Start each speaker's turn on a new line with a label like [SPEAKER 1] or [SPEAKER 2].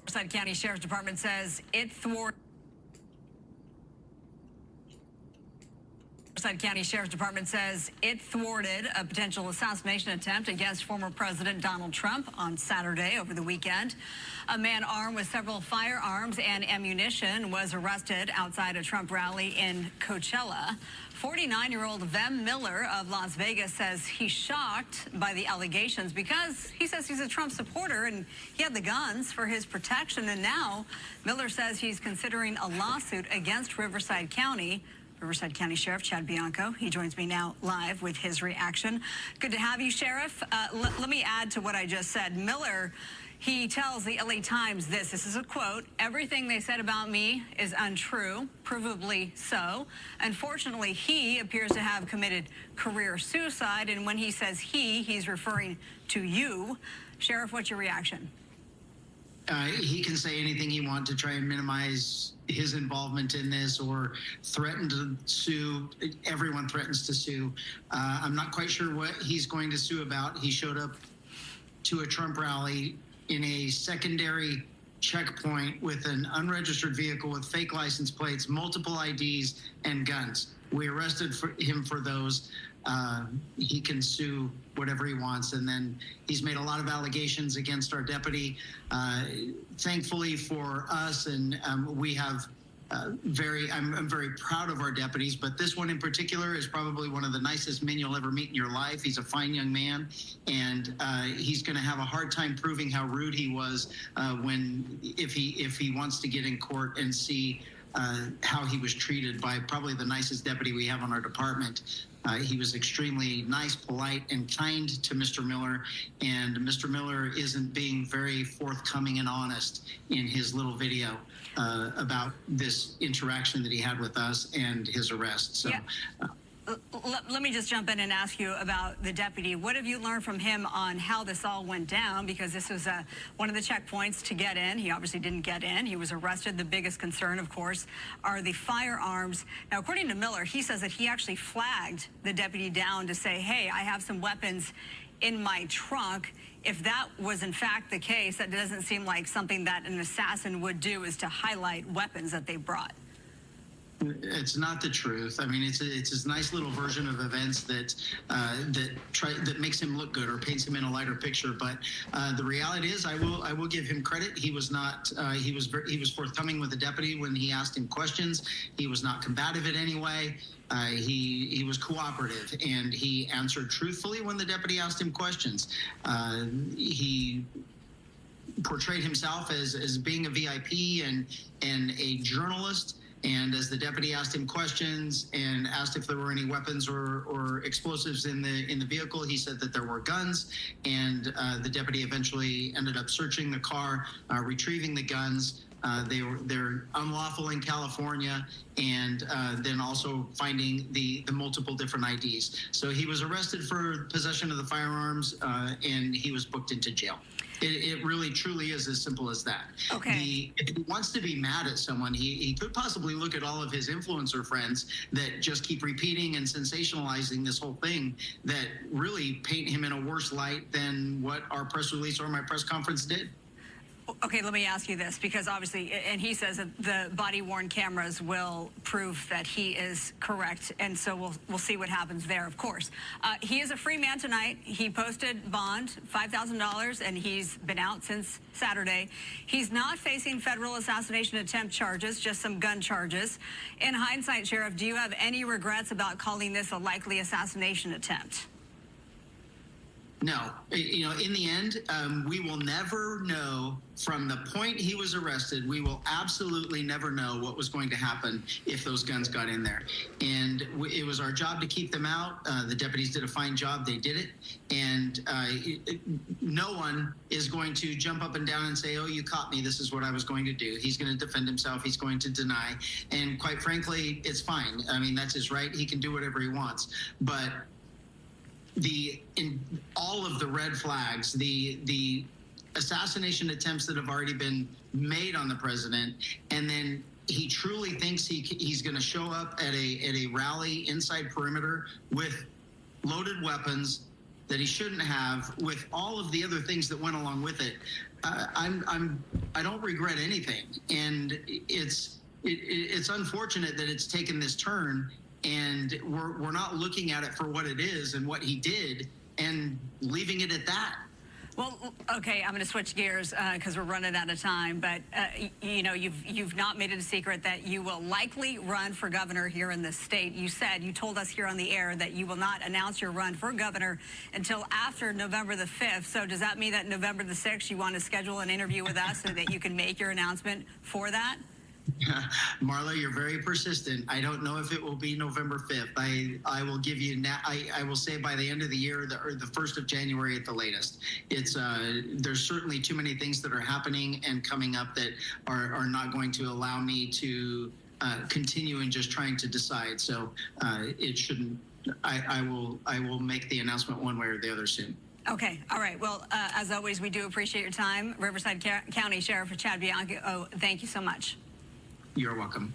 [SPEAKER 1] Riverside County Sheriff's Department says it thwarted. Riverside County Sheriff's Department says it thwarted a potential assassination attempt against former President Donald Trump on Saturday over the weekend. A man armed with several firearms and ammunition was arrested outside a Trump rally in Coachella. 49-year-old Vem Miller of Las Vegas says he's shocked by the allegations because he says he's a Trump supporter and he had the guns for his protection. And now Miller says he's considering a lawsuit against Riverside County. Riverside County Sheriff Chad Bianco. He joins me now live with his reaction. Good to have you, Sheriff. Let me add to what I just said. Miller, he tells the LA Times this is a quote, "Everything they said about me is untrue, provably so. Unfortunately, he appears to have committed career suicide." And when he says he's referring to you. Sheriff, what's your reaction?
[SPEAKER 2] He can say anything he wants to try and minimize his involvement in this or threaten to sue. Everyone threatens to sue. I'm not quite sure what he's going to sue about. He showed up to a Trump rally in a secondary checkpoint with an unregistered vehicle with fake license plates, multiple IDs, and guns. We arrested him for those. He can sue whatever he wants, and then he's made a lot of allegations against our deputy. Thankfully for us, and we have I'm very proud of our deputies, but this one in particular is probably one of the nicest men you'll ever meet in your life. He's a fine young man, and he's going to have a hard time proving how rude he was if he wants to get in court and see how he was treated by probably the nicest deputy we have on our department. He was extremely nice, polite, and kind to Mr. Miller, and Mr. Miller isn't being very forthcoming and honest in his little video about this interaction that he had with us and his arrest. So. Yeah.
[SPEAKER 1] Let me just jump in and ask you about the deputy. What have you learned from him on how this all went down? Because this was one of the checkpoints to get in. He obviously didn't get in. He was arrested. The biggest concern, of course, are the firearms. Now, according to Miller, he says that he actually flagged the deputy down to say, hey, I have some weapons in my trunk. If that was in fact the case, that doesn't seem like something that an assassin would do, is to highlight weapons that they brought.
[SPEAKER 2] It's not the truth. I mean, it's this nice little version of events that makes him look good or paints him in a lighter picture. But the reality is, I will give him credit. He was not. He was forthcoming with the deputy when he asked him questions. He was not combative in any way. He was cooperative, and he answered truthfully when the deputy asked him questions. He portrayed himself as being a VIP and a journalist. And as the deputy asked him questions and asked if there were any weapons or explosives in the vehicle, he said that there were guns. And the deputy eventually ended up searching the car, retrieving the guns. They're unlawful in California, and then also finding the multiple different IDs. So he was arrested for possession of the firearms, and he was booked into jail. It really, truly is as simple as that.
[SPEAKER 1] Okay.
[SPEAKER 2] If he wants to be mad at someone, he could possibly look at all of his influencer friends that just keep repeating and sensationalizing this whole thing that really paint him in a worse light than what our press release or my press conference did.
[SPEAKER 1] Okay, let me ask you this, because obviously, and he says that the body-worn cameras will prove that he is correct, and so we'll see what happens there, of course. He is a free man tonight. He posted bond, $5,000, and he's been out since Saturday. He's not facing federal assassination attempt charges, just some gun charges. In hindsight, Sheriff, do you have any regrets about calling this a likely assassination attempt?
[SPEAKER 2] No. You know, in the end, we will never know. From the point he was arrested, we will absolutely never know what was going to happen if those guns got in there. And it was our job to keep them out. The deputies did a fine job. They did it. And no one is going to jump up and down and say, oh, you caught me. This is what I was going to do. He's going to defend himself. He's going to deny. And quite frankly, it's fine. I mean, that's his right. He can do whatever he wants. But in all of the red flags, the assassination attempts that have already been made on the president, and then he truly thinks he's going to show up at a rally inside perimeter with loaded weapons, that he shouldn't have, with all of the other things that went along with it. I don't regret anything, and it's unfortunate that it's taken this turn, and we're not looking at it for what it is and what he did, and leaving it at that.
[SPEAKER 1] Well, okay, I'm going to switch gears because we're running out of time. But you know, you've not made it a secret that you will likely run for governor here in the state. You told us here on the air that you will not announce your run for governor until after November the 5th. So does that mean that November the 6th you want to schedule an interview with us so that you can make your announcement for that?
[SPEAKER 2] Marla, you're very persistent. I don't know if it will be November 5th. I will give you now. I will say by the end of the year, or the 1st of January at the latest. It's there's certainly too many things that are happening and coming up that are not going to allow me to continue in just trying to decide. So it shouldn't. I will make the announcement one way or the other soon.
[SPEAKER 1] Okay. All right. Well, as always, we do appreciate your time. Riverside County Sheriff Chad Bianco, thank you so much.
[SPEAKER 2] You're welcome.